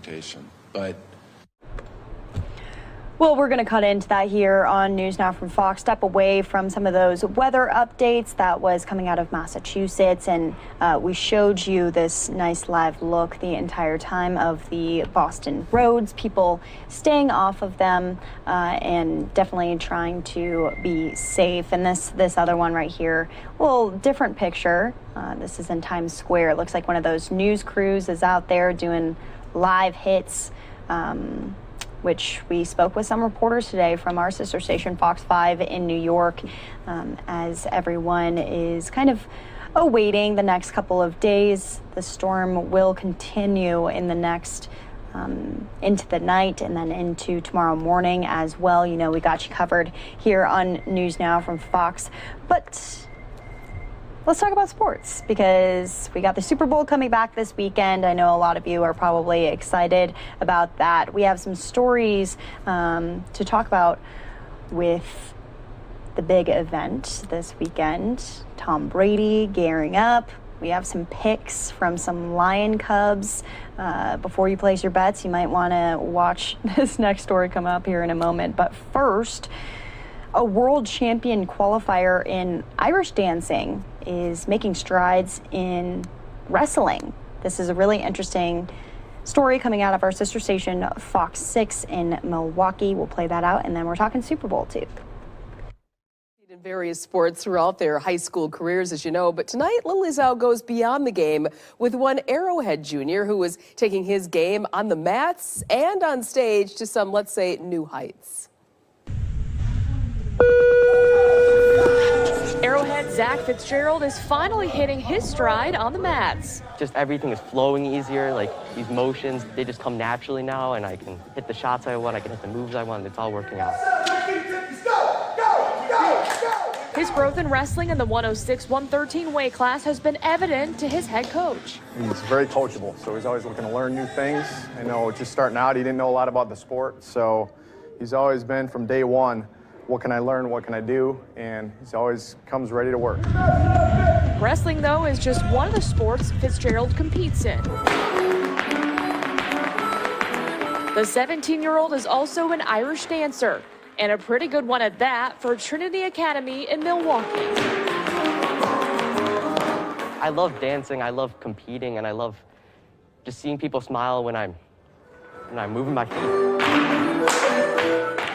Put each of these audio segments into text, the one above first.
transportation. But well, we're going to cut into that here on News Now from Fox. Step away from some of those weather updates that was coming out of Massachusetts. And we showed you this nice live look the entire time of the Boston roads, people staying off of them and definitely trying to be safe. And this other one right here, a little different picture. This is in Times Square. It looks like one of those news crews is out there doing live hits. Which we spoke with some reporters today from our sister station, Fox 5 in New York, as everyone is kind of awaiting the next couple of days. The storm will continue in the next, into the night and then into tomorrow morning as well. You know, we got you covered here on News Now from Fox. But let's talk about sports, because we got the Super Bowl coming back this weekend. I know a lot of you are probably excited about that. We have some stories to talk about with the big event this weekend. Tom Brady gearing up. We have some picks from some Lion Cubs. Before you place your bets, you might want to watch this next story come up here in a moment. But first, a world champion qualifier in Irish dancing is making strides in wrestling. This is a really interesting story coming out of our sister station, Fox 6 in Milwaukee. We'll play that out, and then we're talking Super Bowl too. In various sports throughout their high school careers, as you know, but tonight Lily Zhao goes beyond the game with one Arrowhead junior who is taking his game on the mats and on stage to some, let's say, new heights. Arrowhead Zach Fitzgerald is finally hitting his stride on the mats. Just everything is flowing easier, like these motions, they just come naturally now, and I can hit the shots I want, I can hit the moves I want, it's all working out. His growth in wrestling in the 106-113 weight class has been evident to his head coach. He's very coachable, so he's always looking to learn new things. I know just starting out, he didn't know a lot about the sport, so he's always been from day one, what can I learn, what can I do, and he's always comes ready to work. Wrestling, though, is just one of the sports Fitzgerald competes in. The 17-year-old is also an Irish dancer, and a pretty good one at that, for Trinity Academy in Milwaukee. I love dancing, I love competing, and I love just seeing people smile when I'm moving my feet.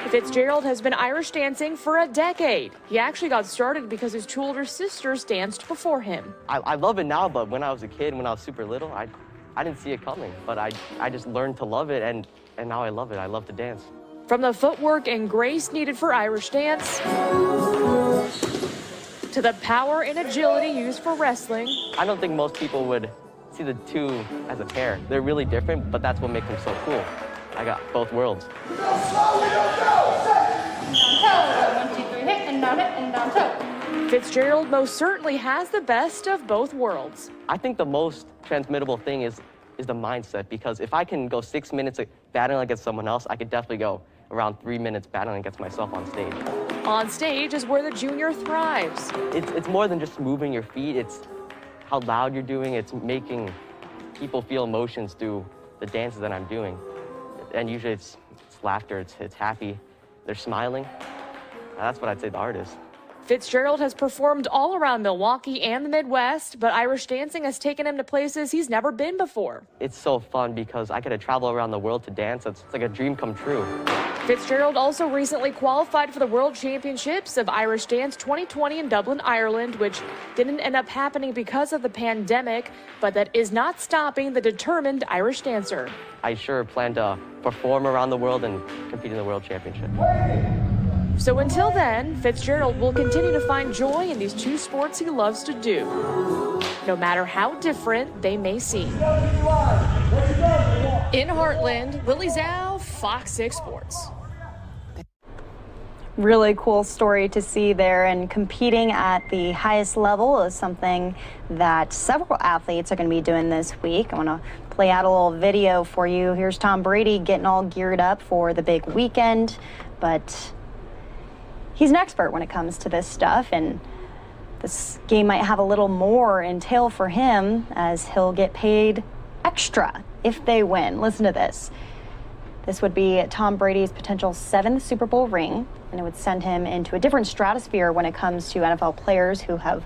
Fitzgerald has been Irish dancing for a decade. He actually got started because his two older sisters danced before him. I love it now, but when I was a kid, when I was super little, I didn't see it coming. But I just learned to love it, and now I love it. I love to dance. From the footwork and grace needed for Irish dance, to the power and agility used for wrestling. I don't think most people would see the two as a pair. They're really different, but that's what makes them so cool. I got both worlds. Fitzgerald most certainly has the best of both worlds. I think the most transmittable thing is the mindset, because if I can go 6 minutes battling against someone else, I could definitely go around 3 minutes battling against myself on stage. On stage is where the junior thrives. It's more than just moving your feet. It's how loud you're doing. It's making people feel emotions through the dances that I'm doing. And usually it's laughter, it's happy. They're smiling. That's what I'd say the art is. Fitzgerald has performed all around Milwaukee and the Midwest, but Irish dancing has taken him to places he's never been before. It's so fun because I get to travel around the world to dance. It's like a dream come true. Fitzgerald also recently qualified for the World Championships of Irish Dance 2020 in Dublin, Ireland, which didn't end up happening because of the pandemic, but that is not stopping the determined Irish dancer. I sure plan to perform around the world and compete in the World Championship. So until then, Fitzgerald will continue to find joy in these two sports he loves to do, no matter how different they may seem. In Heartland, Lily Zhao, Fox 6 Sports. Really cool story to see there, and competing at the highest level is something that several athletes are going to be doing this week. I want to play out a little video for you. Here's Tom Brady getting all geared up for the big weekend, but he's an expert when it comes to this stuff, and this game might have a little more entail for him as he'll get paid extra if they win. Listen to this. This would be Tom Brady's potential 7th Super Bowl ring, and it would send him into a different stratosphere when it comes to NFL players who have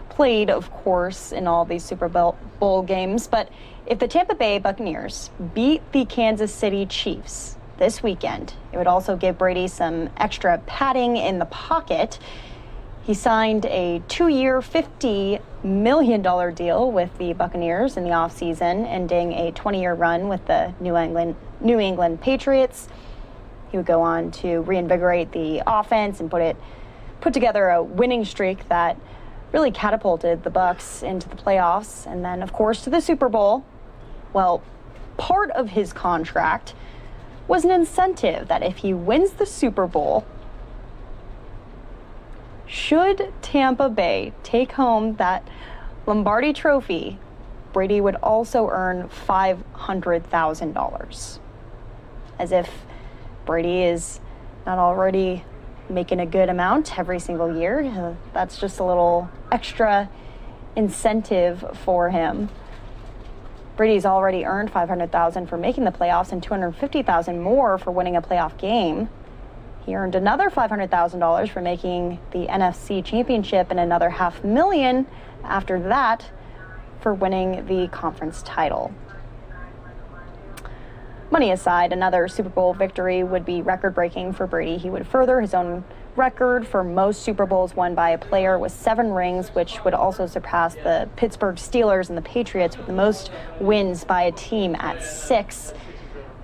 played, of course, in all these Super Bowl games. But if the Tampa Bay Buccaneers beat the Kansas City Chiefs this weekend, it would also give Brady some extra padding in the pocket. He signed a 2-year, $50 million deal with the Buccaneers in the offseason, ending a 20-year run with the New England Patriots. He would go on to reinvigorate the offense and put together a winning streak that really catapulted the Bucs into the playoffs and then, of course, to the Super Bowl. Well, part of his contract was an incentive that if he wins the Super Bowl, should Tampa Bay take home that Lombardi trophy, Brady would also earn $500,000. As if Brady is not already making a good amount every single year. That's just a little extra incentive for him. Brady's already earned $500,000 for making the playoffs and $250,000 more for winning a playoff game. He earned another $500,000 for making the NFC Championship and another $500,000 after that for winning the conference title. Money aside, another Super Bowl victory would be record-breaking for Brady. He would further his own record for most Super Bowls won by a player with 7 rings, which would also surpass the Pittsburgh Steelers and the Patriots with the most wins by a team at 6.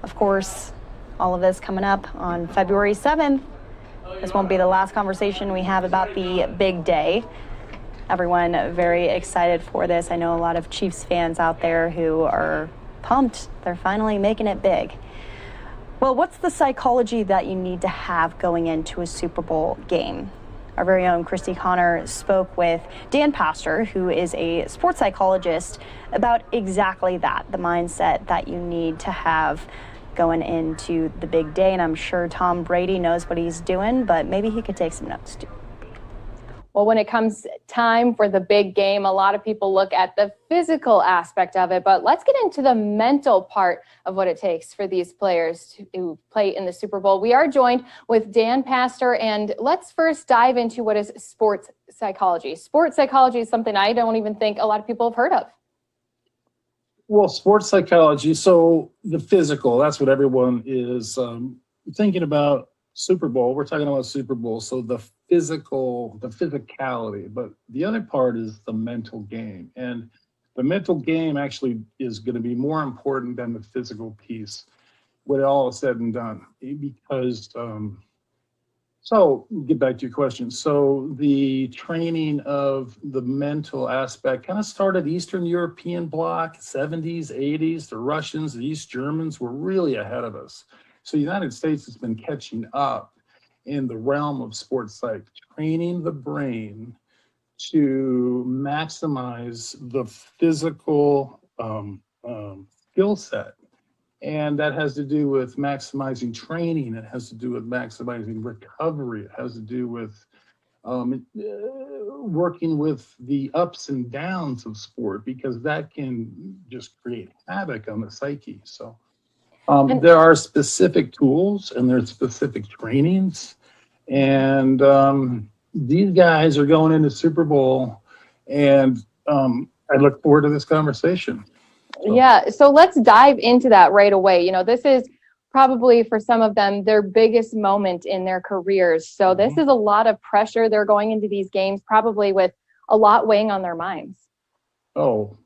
Of course, all of this coming up on February 7th. This won't be the last conversation we have about the big day. Everyone very excited for this. I know a lot of Chiefs fans out there who are pumped. They're finally making it big. Well, what's the psychology that you need to have going into a Super Bowl game? Our very own Christy Connor spoke with Dan Pastor, who is a sports psychologist, about exactly that, the mindset that you need to have going into the big day. And I'm sure Tom Brady knows what he's doing, but maybe he could take some notes too. Well, when it comes time for the big game, a lot of people look at the physical aspect of it, but let's get into the mental part of what it takes for these players to play in the Super Bowl. We are joined with Dan Pastor, and let's first dive into what is sports psychology. Sports psychology is something I don't even think a lot of people have heard of. Well, sports psychology, so the physical, that's what everyone is thinking about. Super Bowl, we're talking about Super Bowl, so the physicality, but the other part is the mental game. And the mental game actually is going to be more important than the physical piece when it all is said and done. Because, so get back to your question. So the training of the mental aspect kind of started Eastern European bloc, 70s, 80s. The Russians, the East Germans were really ahead of us. So the United States has been catching up in the realm of sports psych, training the brain to maximize the physical skill set. And that has to do with maximizing training. It has to do with maximizing recovery. It has to do with working with the ups and downs of sport, because that can just create havoc on the psyche. So there are specific tools and there's specific trainings. And these guys are going into Super Bowl, and I look forward to this conversation. So. Yeah, so let's dive into that right away. You know, this is probably for some of them their biggest moment in their careers. So this is a lot of pressure. They're going into these games probably with a lot weighing on their minds. Oh,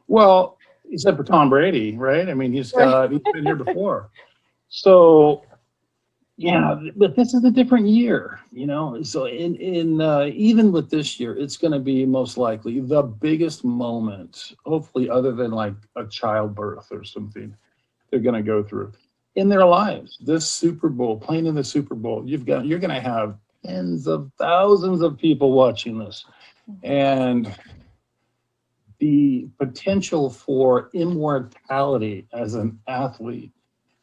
well, except for Tom Brady, right? I mean, he's been here before. So, yeah, but this is a different year, you know. So in even with this year, it's going to be most likely the biggest moment, hopefully other than like a childbirth or something, they're going to go through in their lives. This Super Bowl, playing in the Super Bowl, you're going to have tens of thousands of people watching this, and the potential for immortality as an athlete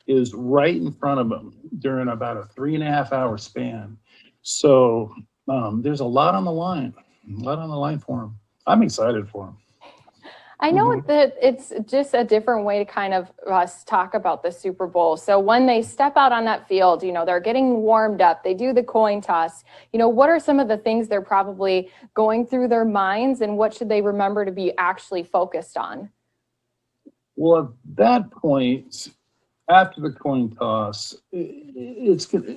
is right in front of them during about a 3.5-hour span. So there's a lot on the line for them. I'm excited for them. I know that it's just a different way to kind of talk about the Super Bowl. So when they step out on that field, they're getting warmed up, they do the coin toss. What are some of the things they're probably going through their minds, and what should they remember to be actually focused on? Well, at that point, after the coin toss,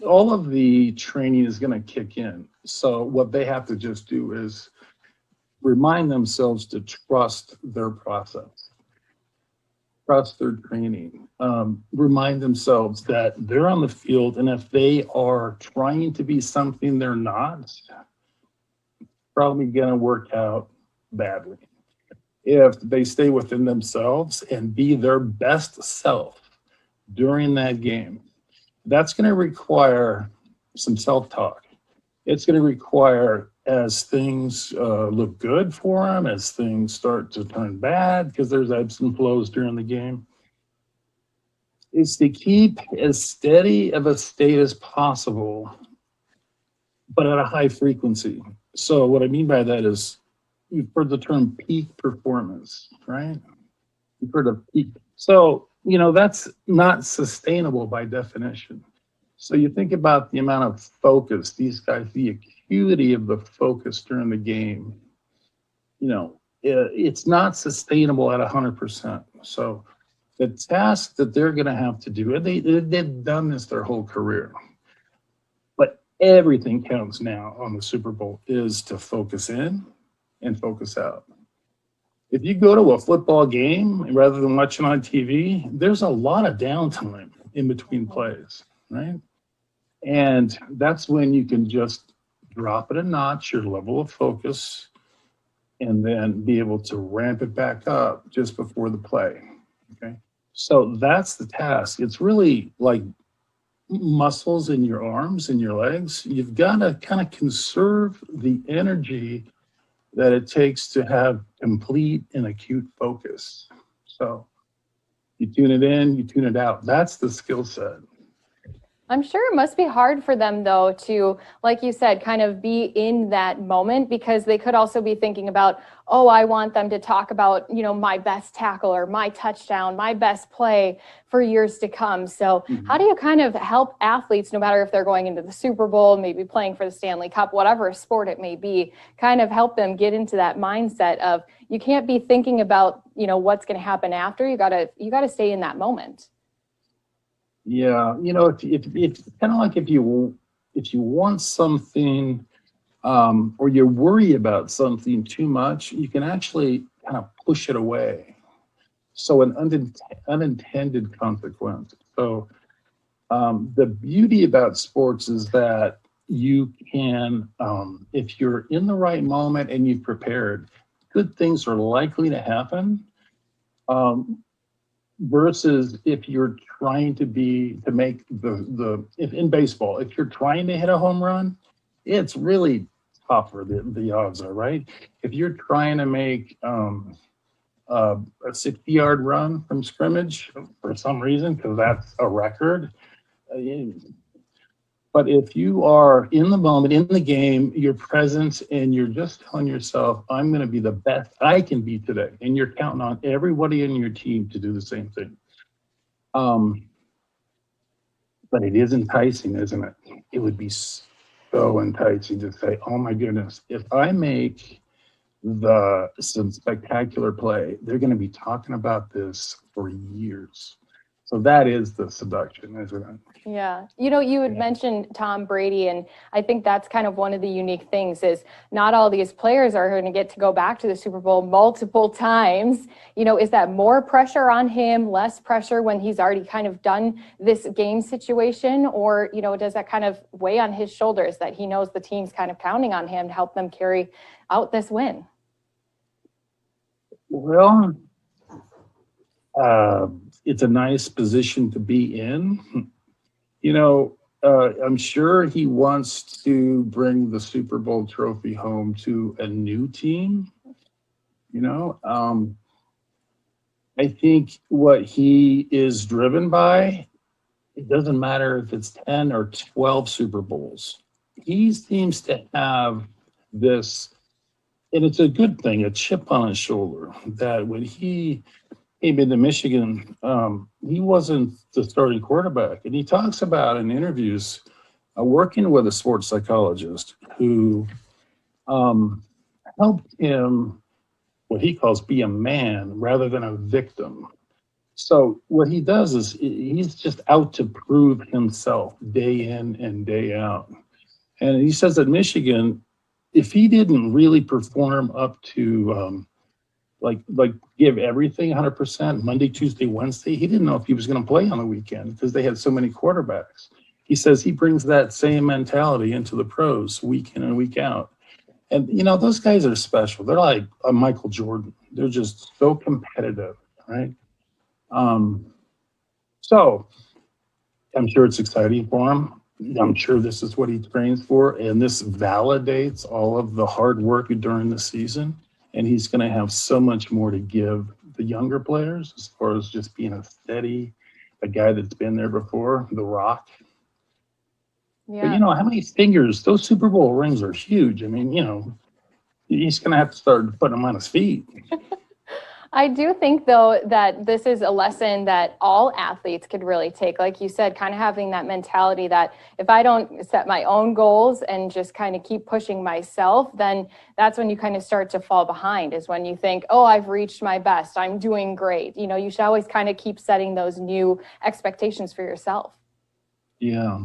all of the training is going to kick in. So what they have to just do is remind themselves to trust their process, trust their training, remind themselves that they're on the field, and if they are trying to be something they're not, probably going to work out badly. If they stay within themselves and be their best self during that game, that's going to require some self-talk. It's going to require, as things look good for them, as things start to turn bad, because there's ebbs and flows during the game, is to keep as steady of a state as possible, but at a high frequency. So what I mean by that is, you've heard the term peak performance, right? You've heard of peak. So, that's not sustainable by definition. So you think about the amount of focus, these guys, the acuity of the focus during the game, it's not sustainable at 100%. So the task that they're going to have to do, and they've done this their whole career, but everything counts now on the Super Bowl, is to focus in and focus out. If you go to a football game rather than watching on TV, there's a lot of downtime in between plays, right? And that's when you can just drop it a notch, your level of focus, and then be able to ramp it back up just before the play, okay? So that's the task. It's really like muscles in your arms and your legs. You've got to kind of conserve the energy that it takes to have complete and acute focus. So you tune it in, you tune it out. That's the skill set. I'm sure it must be hard for them, though, to, like you said, kind of be in that moment, because they could also be thinking about, oh, I want them to talk about, my best tackle or my touchdown, my best play for years to come. So how do you kind of help athletes, no matter if they're going into the Super Bowl, maybe playing for the Stanley Cup, whatever sport it may be, kind of help them get into that mindset of, you can't be thinking about, what's going to happen after. You gotta stay in that moment. Yeah, if kind of like if you want something, or you worry about something too much, you can actually kind of push it away. So an unintended consequence. So the beauty about sports is that you can, if you're in the right moment and you've prepared, good things are likely to happen. Versus if you're trying to make if in baseball, if you're trying to hit a home run, it's really tougher, the odds are, right? If you're trying to make a 60-yard run from scrimmage for some reason, because that's a record. But if you are in the moment, in the game, you're present, and you're just telling yourself, I'm going to be the best I can be today, and you're counting on everybody in your team to do the same thing. But it is enticing, isn't it? It would be so enticing to say, oh my goodness, if I make some spectacular play, they're going to be talking about this for years. So that is the seduction, isn't it? Yeah. You had mentioned Tom Brady, and I think that's kind of one of the unique things is not all these players are going to get to go back to the Super Bowl multiple times. Is that more pressure on him, less pressure when he's already kind of done this game situation? Or, does that kind of weigh on his shoulders that he knows the team's kind of counting on him to help them carry out this win? Well, it's a nice position to be in. I'm sure he wants to bring the Super Bowl trophy home to a new team. I think what he is driven by, it doesn't matter if it's 10 or 12 Super Bowls. He seems to have this and it's a good thing, a chip on his shoulder, that when he came into Michigan, he wasn't the starting quarterback. And he talks about in interviews working with a sports psychologist who helped him, what he calls, be a man rather than a victim. So what he does is he's just out to prove himself day in and day out. And he says at Michigan, if he didn't really perform up to like give everything 100% Monday, Tuesday, Wednesday, he didn't know if he was going to play on the weekend because they had so many quarterbacks. He says he brings that same mentality into the pros week in and week out. And, you know, those guys are special. They're like a Michael Jordan. They're just so competitive, right? So I'm sure it's exciting for him. I'm sure this is what he trains for, and this validates all of the hard work during the season. And he's going to have so much more to give the younger players as far as just being a guy that's been there before, The Rock. Yeah. But you know, how many fingers, those Super Bowl rings are huge. I mean, you know, he's going to have to start putting them on his feet. I do think, though, that this is a lesson that all athletes could really take. Like you said, kind of having that mentality that if I don't set my own goals and just kind of keep pushing myself, then that's when you kind of start to fall behind, is when you think, oh, I've reached my best, I'm doing great. You know, you should always kind of keep setting those new expectations for yourself. Yeah.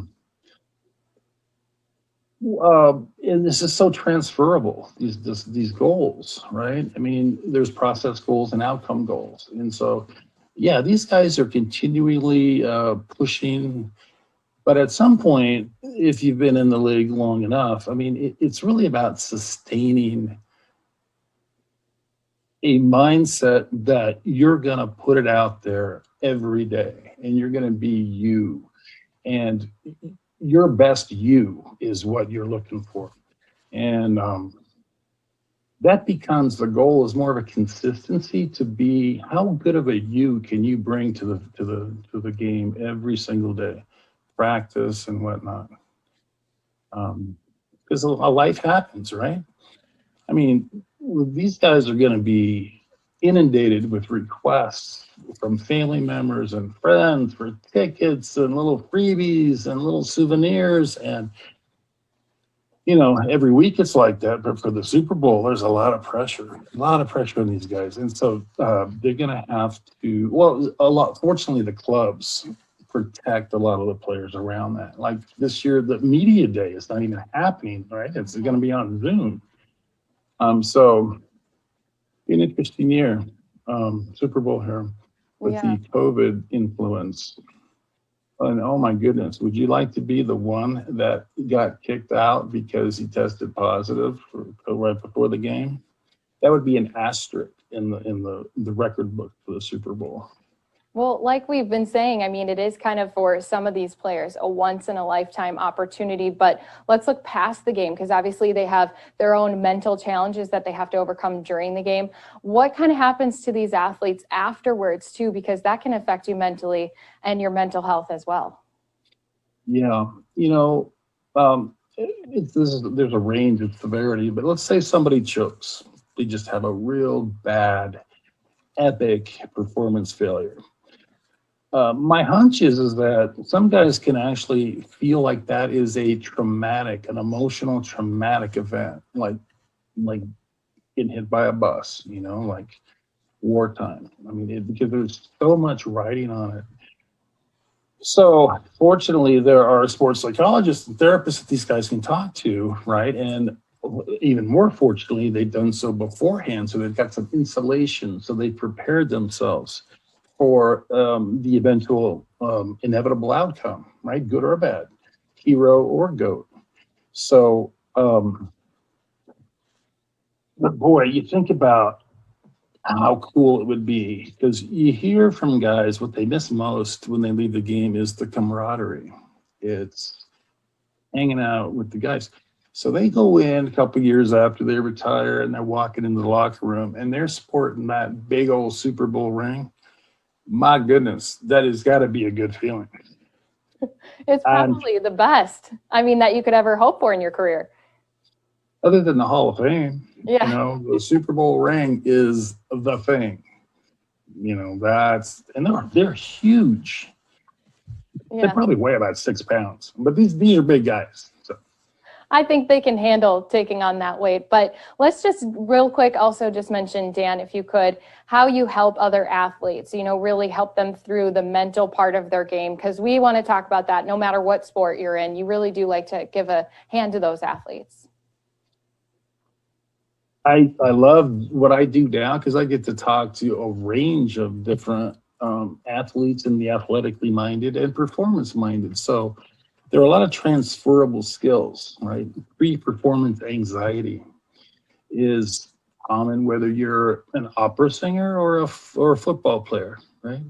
And this is so transferable, these goals, right? I mean, there's process goals and outcome goals. And so, yeah, these guys are continually pushing. But at some point, if you've been in the league long enough, I mean, it's really about sustaining a mindset that you're going to put it out there every day and you're going to be you. And your best you is what you're looking for. And that becomes the goal, is more of a consistency to be, how good of a you can you bring to the game every single day, practice and whatnot. Because a life happens, right? I mean, these guys are going to be inundated with requests from family members and friends for tickets and little freebies and little souvenirs. And, you know, every week it's like that. But for the Super Bowl, there's a lot of pressure on these guys. And so they're going to have to, fortunately, the clubs protect a lot of the players around that. Like this year, the media day is not even happening, right? It's going to be on Zoom. So an interesting year, Super Bowl here with the COVID influence. And oh my goodness, would you like to be the one that got kicked out because he tested positive right before the game? That would be an asterisk in the record book for the Super Bowl. Well, like we've been saying, I mean, it is kind of for some of these players a once-in-a-lifetime opportunity, but let's look past the game, because obviously they have their own mental challenges that they have to overcome during the game. What kind of happens to these athletes afterwards, too, because that can affect you mentally and your mental health as well? Yeah, you know, there's a range of severity, but let's say somebody chokes. They just have a real bad, epic performance failure. My hunch is that some guys can actually feel like that is an emotional traumatic event, like getting hit by a bus, you know, like wartime. I mean, because there's so much writing on it. So fortunately, there are sports psychologists and therapists that these guys can talk to, right? And even more fortunately, they've done so beforehand, so they've got some insulation, so they prepared themselves for the eventual inevitable outcome, right? Good or bad, hero or goat. So, but boy, you think about how cool it would be, because you hear from guys what they miss most when they leave the game is the camaraderie. It's hanging out with the guys. So they go in a couple years after they retire and they're walking into the locker room and they're sporting that big old Super Bowl ring. My goodness, that has got to be a good feeling. It's probably the best, I mean, that you could ever hope for in your career. other than the Hall of Fame, Yeah. you know, the Super Bowl ring is the thing. You know, and they're huge. They Yeah. probably weigh about 6 pounds, but these are big guys. So I think they can handle taking on that weight. But let's just real quick also just mention, Dan, if you could, how you help other athletes, you know, really help them through the mental part of their game, because we want to talk about that no matter what sport you're in. You really do like to give a hand to those athletes. I love what I do now because I get to talk to a range of different athletes in the athletically minded and performance minded. So there are a lot of transferable skills, right? Pre-performance anxiety is common whether you're an opera singer or a football player, right?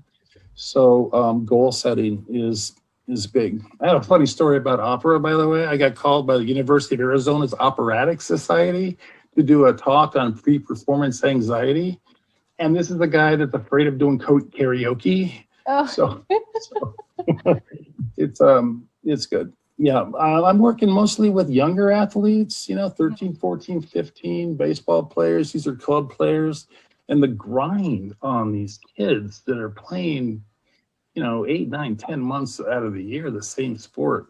So goal setting is big. I have a funny story about opera, by the way. I got called by the University of Arizona's Operatic Society to do a talk on pre-performance anxiety. And this is the guy that's afraid of doing karaoke. Oh. So it's good. Yeah, I'm working mostly with younger athletes, you know, 13, 14, 15, baseball players. These are club players. And the grind on these kids that are playing, you know, 8, 9, 10 months out of the year, the same sport.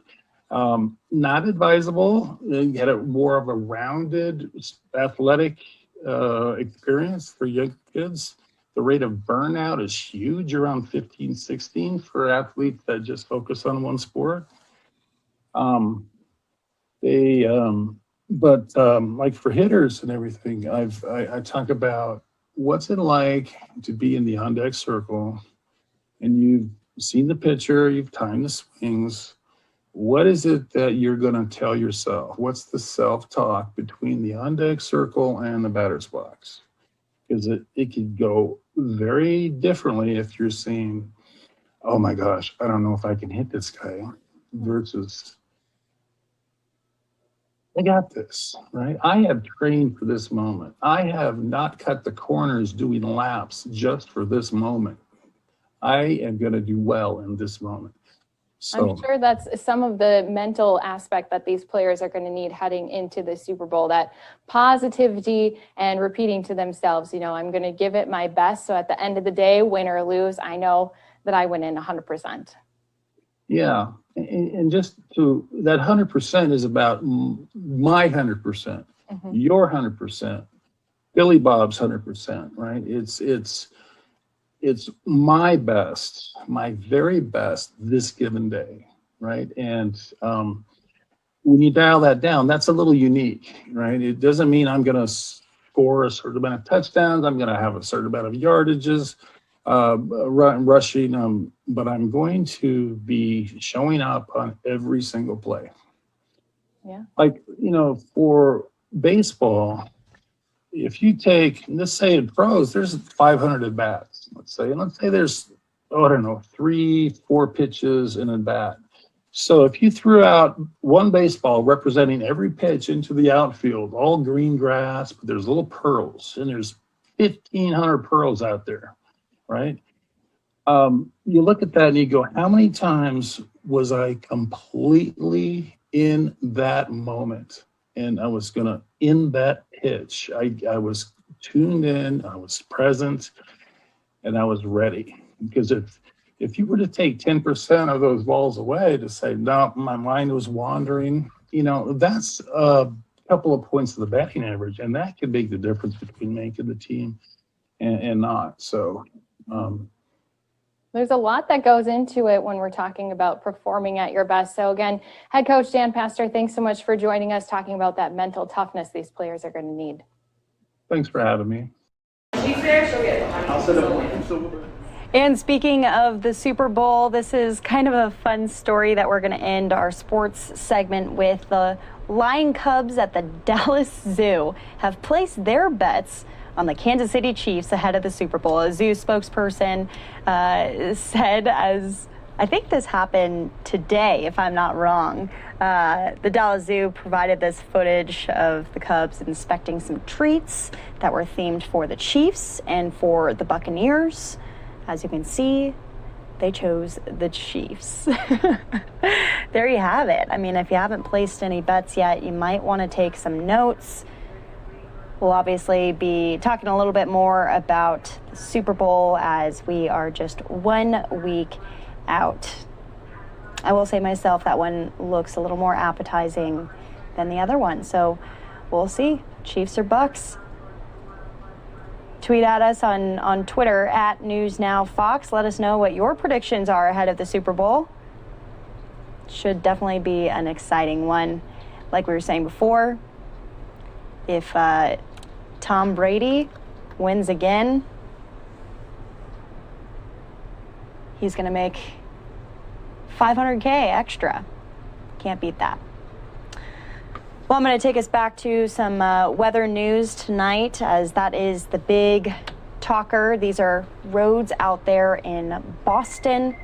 Not advisable. You get a more of a rounded athletic experience for young kids. The rate of burnout is huge, around 15, 16 for athletes that just focus on one sport. Like for hitters and everything, I talk about what's it like to be in the on-deck circle and you've seen the pitcher, you've timed the swings. What is it that you're going to tell yourself? What's the self-talk between the on-deck circle and the batter's box? Because it could go very differently if you're saying, oh my gosh, I don't know if I can hit this guy, versus I got this, right? I have trained for this moment. I have not cut the corners doing laps just for this moment. I am going to do well in this moment. So, I'm sure that's some of the mental aspect that these players are going to need heading into the Super Bowl, that positivity and repeating to themselves, you know, I'm going to give it my best. So at the end of the day, win or lose, I know that I went in 100%. Yeah. And just to that 100% is about my 100%, your 100%, Billy Bob's 100%, right? It's my best, my very best this given day, right? And when you dial that down, that's a little unique, right? It doesn't mean I'm going to score a certain amount of touchdowns. I'm going to have a certain amount of yardages, rushing, but I'm going to be showing up on every single play. Yeah. Like, you know, for baseball, if you take, let's say in pros, there's 500 at bats, let's say there's, I don't know, 3-4 pitches in a bat. So if you threw out one baseball representing every pitch into the outfield, all green grass, but there's little pearls, and there's 1,500 pearls out there, right? You look at that and you go, how many times was I completely in that moment? And I was gonna, in that pitch, I was tuned in, I was present, and I was ready. Because if you were to take 10% of those balls away to say, no, my mind was wandering, you know, that's a couple of points of the batting average, and that could make the difference between making the team and not. So there's a lot that goes into it when we're talking about performing at your best. So again, head coach Dan Pastor, thanks so much for joining us, talking about that mental toughness these players are going to need. thanks for having me. And speaking of the Super Bowl, this is kind of a fun story that we're going to end our sports segment with. The Lion Cubs at the Dallas Zoo have placed their bets on the Kansas City Chiefs ahead of the Super Bowl. A zoo spokesperson said, as I think this happened today, if I'm not wrong, the Dallas Zoo provided this footage of the Cubs inspecting some treats that were themed for the Chiefs and for the Buccaneers. As you can see, they chose the Chiefs. There you have it. I mean, if you haven't placed any bets yet, you might want to take some notes. We'll obviously be talking a little bit more about the Super Bowl as we are just 1 week out. I will say myself that one looks a little more appetizing than the other one. So we'll see. Chiefs or Bucks. Tweet at us on Twitter at NewsNOW Fox. Let us know what your predictions are ahead of the Super Bowl. Should definitely be an exciting one. Like we were saying before, if Tom Brady wins again, he's going to make $500K extra. Can't beat that. Well, I'm going to take us back to some weather news tonight, as that is the big talker. These are roads out there in Boston.